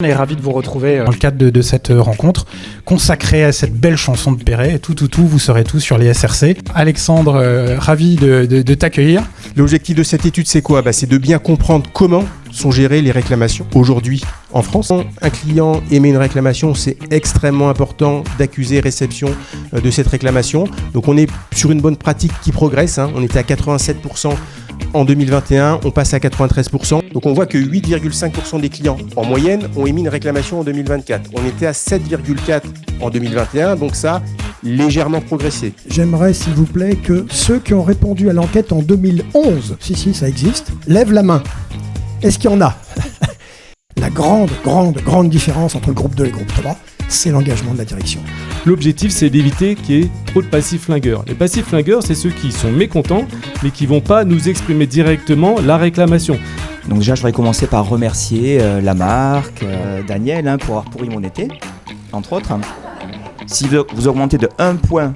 On est ravis de vous retrouver dans le cadre de cette rencontre consacrée à cette belle chanson de Perret. Tout, vous serez tous sur les SRC. Alexandre, ravi de t'accueillir. L'objectif de cette étude, c'est quoi ? C'est de bien comprendre comment sont gérées les réclamations aujourd'hui en France. Quand un client émet une réclamation, c'est extrêmement important d'accuser réception de cette réclamation. Donc on est sur une bonne pratique qui progresse. On était à 87% en 2021, on passe à 93%. Donc on voit que 8,5% des clients en moyenne ont émis une réclamation en 2024. On était à 7,4% en 2021, donc ça a légèrement progressé. J'aimerais s'il vous plaît que ceux qui ont répondu à l'enquête en 2011, si ça existe, lèvent la main. Est-ce qu'il y en a ? La grande différence entre le groupe 2 et le groupe 3, c'est l'engagement de la direction. L'objectif, c'est d'éviter qu'il y ait trop de passifs flingueurs. Les passifs flingueurs, c'est ceux qui sont mécontents, mais qui ne vont pas nous exprimer directement la réclamation. Donc déjà, je voudrais commencer par remercier la marque, Daniel, pour avoir pourri mon été, entre autres. Si vous augmentez de 1 point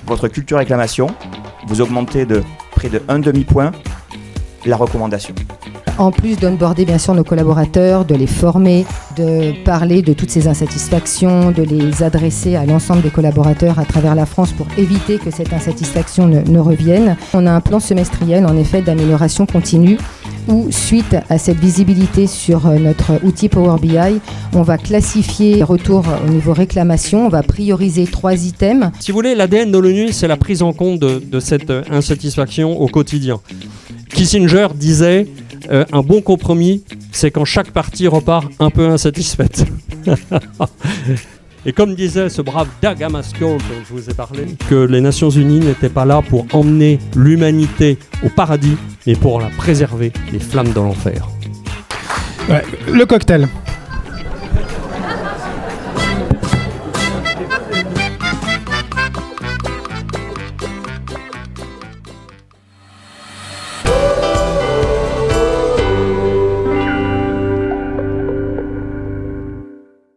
votre culture réclamation, vous augmentez de près de 1 demi-point la recommandation. En plus d'onboarder bien sûr nos collaborateurs, de les former, de parler de toutes ces insatisfactions, de les adresser à l'ensemble des collaborateurs à travers la France pour éviter que cette insatisfaction ne revienne. On a un plan semestriel en effet d'amélioration continue où suite à cette visibilité sur notre outil Power BI, on va classifier les retours au niveau réclamation, on va prioriser 3 items. Si vous voulez, l'ADN de l'ONU, c'est la prise en compte de cette insatisfaction au quotidien. Kissinger disait un bon compromis, c'est quand chaque partie repart un peu insatisfaite. Et comme disait ce brave Dag Hammarskjöld dont je vous ai parlé, que les Nations Unies n'étaient pas là pour emmener l'humanité au paradis, mais pour la préserver des flammes de l'enfer. Ouais, le cocktail.